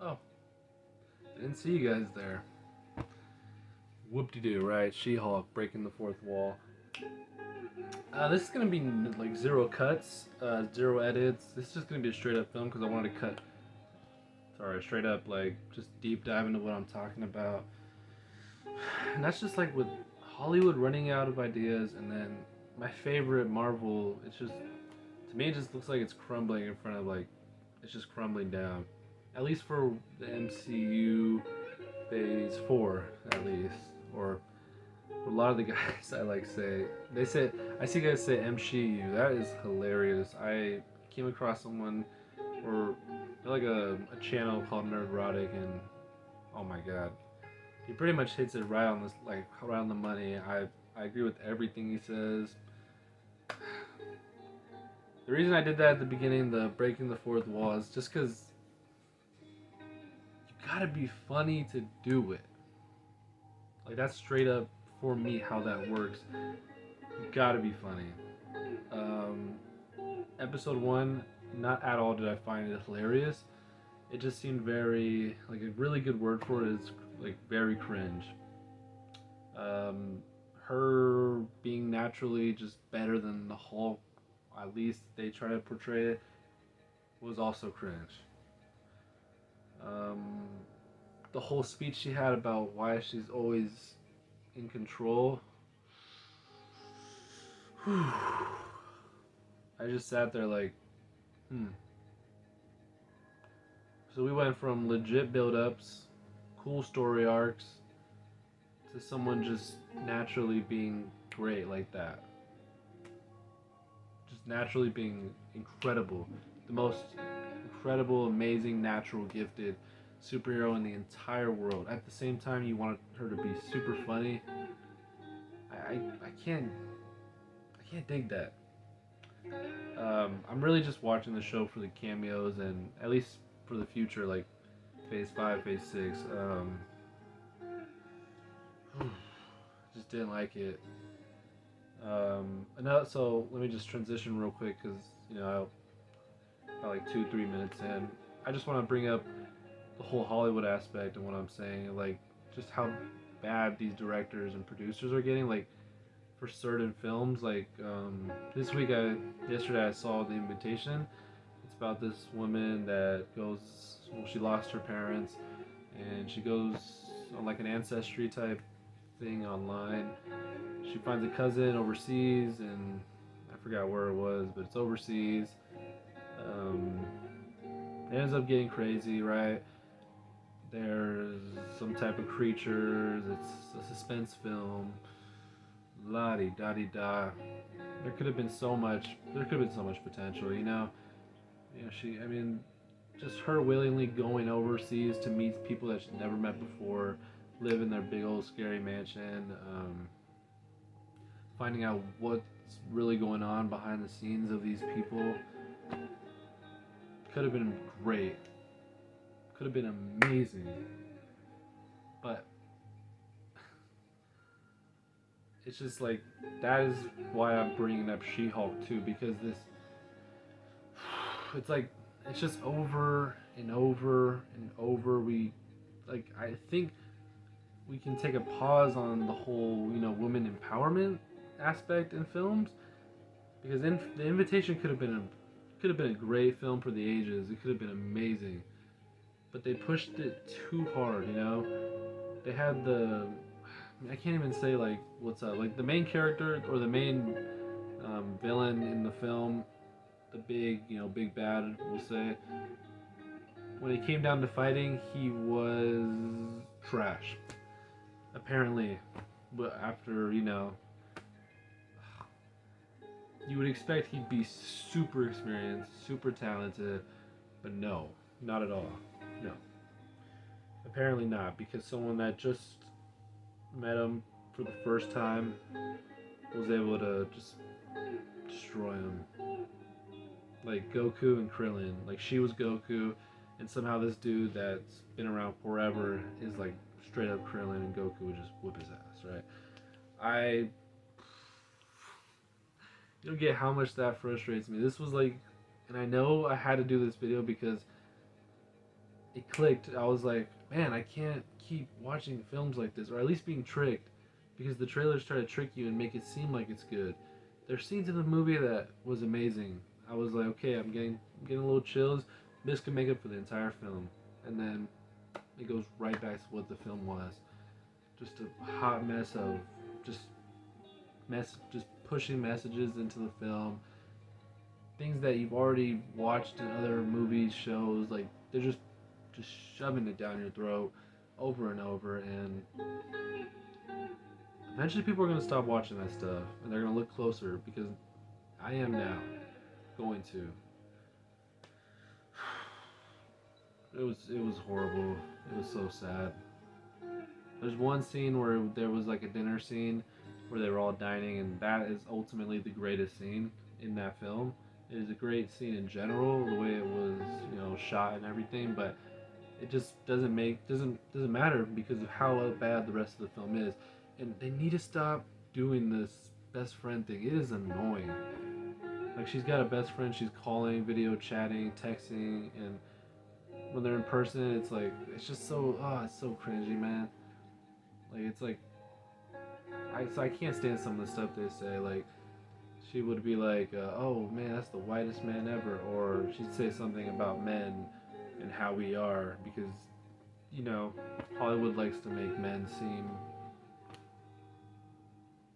Oh, didn't see you guys there. Whoop-de-doo, right? She-Hulk breaking the fourth wall. This is gonna be like zero cuts, zero edits. This is just gonna be a straight up film because I wanted to cut. Sorry, straight up like just deep dive into what I'm talking about. And that's just like with Hollywood running out of ideas, and then my favorite Marvel. It's just to me, it just looks like it's crumbling in front of like it's just crumbling down. At least for the MCU Phase Four, at least, or a lot of the guys I like say they say I see guys say MCU. That is hilarious. I came across someone or like a channel called Nerdrotic, and oh my god, he pretty much hits it right on this like right on the money. I agree with everything he says. The reason I did that at the beginning, the breaking the fourth wall, is just because you gotta be funny to do it. Like that's straight up for me how that works. You gotta be funny. Um, episode one, not at all did I find it hilarious. It just seemed very like a really good word for it is like very cringe. Um, her being naturally just better than the Hulk, at least they try to portray it, was also cringe. Um, the whole speech she had about why she's always in control. I just sat there like, hmm. So we went from legit build-ups, cool story arcs, to someone just naturally being great like that. Just naturally being incredible. The most incredible, amazing, natural, gifted superhero in the entire world. At the same time, you want her to be super funny. I can't dig that. I'm really just watching the show for the cameos and at least for the future, like Phase Five, Phase Six. Just didn't like it. So let me just transition real quick because you know about like 2 3 minutes in, I just want to bring up the whole Hollywood aspect and what I'm saying, like just how bad these directors and producers are getting. Like for certain films, like yesterday I saw The Invitation. It's about this woman that goes, well, she lost her parents, and she goes on like an ancestry type thing online. She finds a cousin overseas, and I forgot where it was, but it's overseas. Um, it ends up getting crazy, right? There's some type of creatures. It's a suspense film. La di da di da. There could have been so much. There could have been so much potential. You know. She. I mean, just her willingly going overseas to meet people that she's never met before, live in their big old scary mansion, finding out what's really going on behind the scenes of these people. Could have been great. Could have been amazing. But it's just like that is why I'm bringing up She-Hulk too, because this it's like it's just over and over and over. We like I think we can take a pause on the whole women empowerment aspect in films, because the Invitation could have been a great film for the ages. It could have been amazing, but they pushed it too hard. They had I can't even say like what's up. Like the main character or the main villain in the film, the big big bad, we'll say. When it came down to fighting, he was trash. Apparently, but after you would expect he'd be super experienced, super talented, but no, not at all. No, apparently not, because someone that just met him for the first time was able to just destroy him. Like Goku and Krillin. Like she was Goku, and somehow this dude that's been around forever is like straight up Krillin, and Goku would just whip his ass, right? I You don't get how much that frustrates me. This was like, and I know I had to do this video because it clicked. I was like, man, I can't keep watching films like this, or at least being tricked, because the trailers try to trick you and make it seem like it's good. There's scenes in the movie that was amazing. I was like, okay, I'm getting a little chills. This could make up for the entire film, and then it goes right back to what the film was. Just a hot mess of just just pushing messages into the film, things that you've already watched in other movies, shows. Like they're just shoving it down your throat over and over, and eventually people are gonna stop watching that stuff and they're gonna look closer because I am now going to. It was horrible. It was so sad. There's one scene where there was like a dinner scene where they were all dining, and that is ultimately the greatest scene in that film. It is a great scene in general, the way it was, shot and everything, but it just doesn't matter because of how bad the rest of the film is. And they need to stop doing this best friend thing. It is annoying. Like she's got a best friend, she's calling, video chatting, texting, and when they're in person, it's like it's just it's so cringy, man. Like it's like I can't stand some of the stuff they say. Like she would be like, "Oh man, that's the whitest man ever," or she'd say something about men and how we are because you know Hollywood likes to make men seem,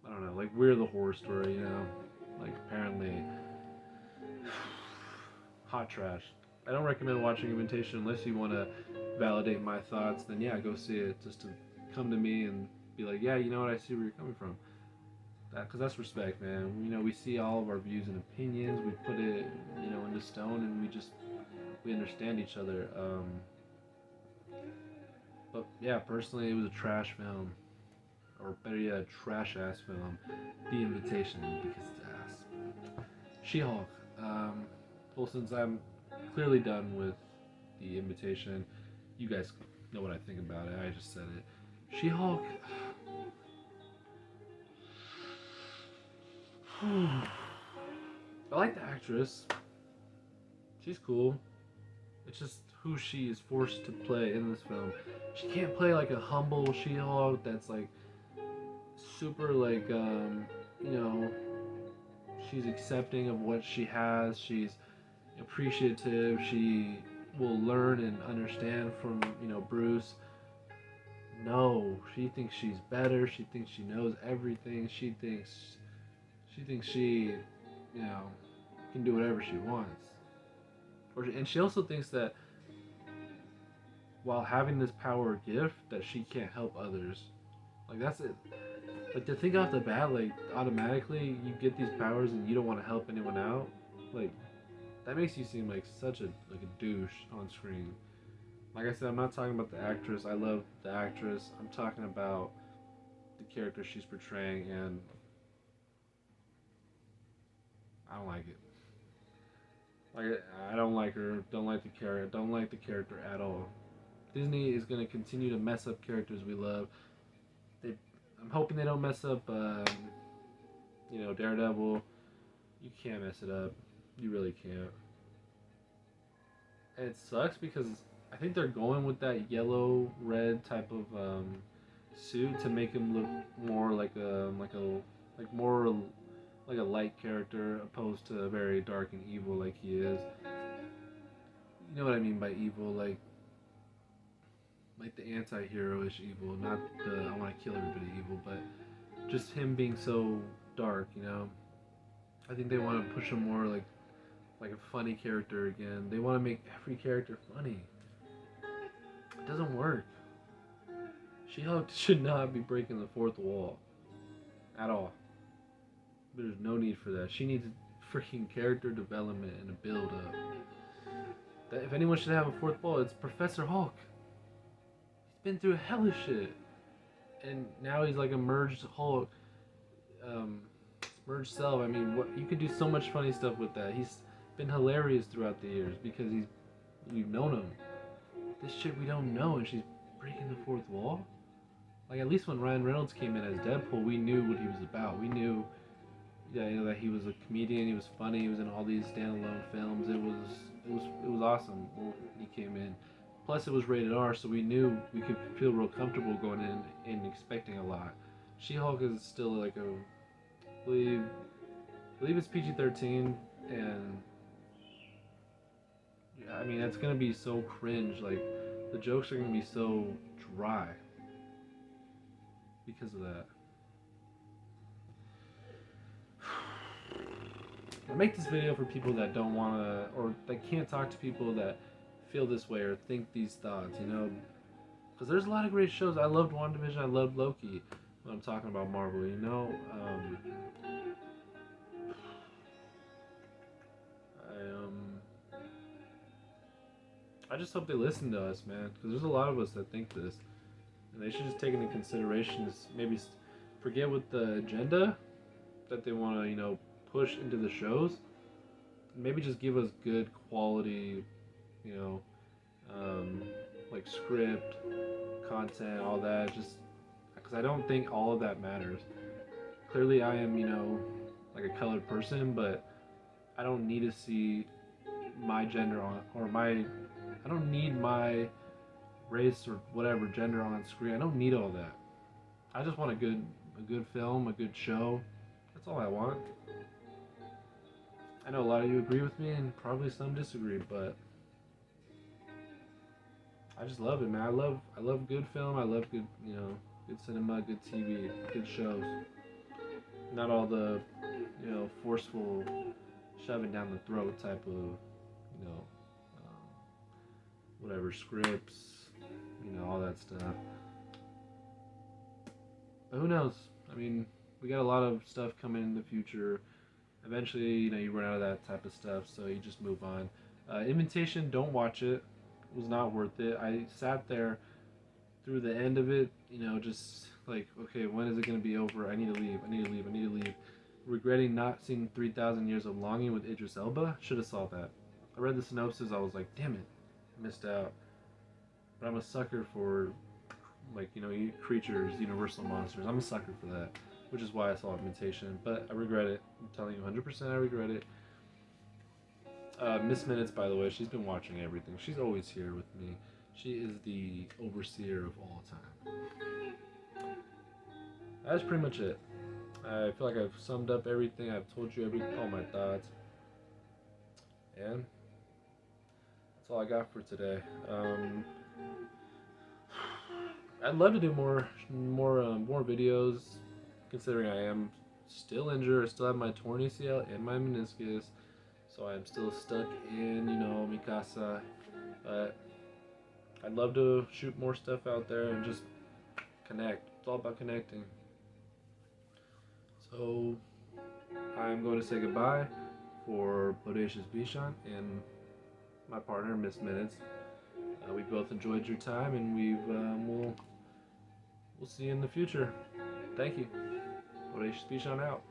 I don't know, like we're the horror story, like apparently hot trash. I don't recommend watching Imitation unless you want to validate my thoughts. Then yeah, go see it just to come to me and be like, yeah, you know what, I see where you're coming from. Because that's respect, man. We see all of our views and opinions. We put it, into stone, and we understand each other. But yeah, personally, it was a trash film, or better yet, a trash ass film. The Invitation, because it's ass. She-Hulk. Well, since I'm clearly done with The Invitation, you guys know what I think about it. I just said it. She-Hulk. I like the actress. She's cool. It's just who she is forced to play in this film. She can't play like a humble She-Hulk that's like super like you know she's accepting of what she has. She's appreciative. She will learn and understand from Bruce. No, she thinks she's better. She thinks she knows everything. She thinks she can do whatever she wants. And she also thinks that while having this power or gift, that she can't help others. Like that's it. Like to think off the bat, like automatically you get these powers and you don't want to help anyone out. Like that makes you seem like such a douche on screen. Like I said, I'm not talking about the actress. I love the actress. I'm talking about the character she's portraying, and I don't like it. Like I don't like her. Don't like the character. Don't like the character at all. Disney is gonna continue to mess up characters we love. They, I'm hoping they don't mess up. Daredevil. You can't mess it up. You really can't. And it sucks because I think they're going with that yellow red type of suit to make him look more like more like a light character opposed to very dark and evil like he is. You know what I mean by evil, like the anti-hero-ish evil, not the I want to kill everybody evil, but just him being so dark. I think they want to push him more like a funny character again. They want to make every character funny. It doesn't work. She-Hulk should not be breaking the fourth wall at all. There's no need for that. She needs freaking character development and a build up. That if anyone should have a fourth wall, it's Professor Hulk. He's been through hellish shit, and now he's like a merged Hulk, merged self. I mean, what you could do so much funny stuff with that. He's been hilarious throughout the years because we've known him. This shit we don't know, and she's breaking the fourth wall. Like at least when Ryan Reynolds came in as Deadpool, we knew what he was about. We knew, that he was a comedian. He was funny. He was in all these standalone films. It was awesome when he came in. Plus, it was rated R, so we knew we could feel real comfortable going in and expecting a lot. She-Hulk is still like a, I believe it's PG-13, and yeah, I mean it's gonna be so cringe. Like the jokes are gonna be so dry because of that. I make this video for people that don't wanna or that can't talk to people that feel this way or think these thoughts. You know, because there's a lot of great shows. I loved WandaVision. I loved Loki. When I'm talking about Marvel, you know, I just hope they listen to us, man, because there's a lot of us that think this, and they should just take into consideration is maybe forget what the agenda that they want to, you know, push into the shows. Maybe just give us good quality, you know, like script, content, all that. Just because I don't think all of that matters. Clearly, I am, you know, like a colored person, but I don't need to see my gender on or my. I don't need my race or whatever gender on screen. I don't need all that. I just want a good film, a good show. That's all I want. I know a lot of you agree with me, and probably some disagree, but I just love it, man. I love good film. I love good, you know, good cinema, good TV, good shows. Not all the, you know, forceful shoving down the throat type of, you know, whatever scripts, you know, all that stuff. But who knows? I mean, we got a lot of stuff coming in the future. Eventually, you know, you run out of that type of stuff, so you just move on. Invitation, don't watch it. It was not worth it. I sat there through the end of it, you know, just like, okay, when is it going to be over? I need to leave. I need to leave. I need to leave. Regretting not seeing 3,000 Years of Longing with Idris Elba. Should have saw that. I read the synopsis. I was like, damn it, missed out. But I'm a sucker for, like, you know, creatures, universal monsters. I'm a sucker for that, which is why I saw Invitation. But I regret it. I'm telling you 100% I regret it. Miss Minutes, by the way, she's been watching everything. She's always here with me. She is the overseer of all time. That's pretty much it. I feel like I've summed up everything. I've told you all my thoughts. And that's all I got for today. I'd love to do more videos, considering I am still injured. I still have my torn ACL and my meniscus, so I'm still stuck in, you know, Mikasa. But I'd love to shoot more stuff out there and just connect. It's all about connecting. So I'm going to say goodbye for Bodacious Bishan and my partner, Miss Minutes. We both enjoyed your time, and we'll see you in the future. Thank you. Bodacious Bishan out.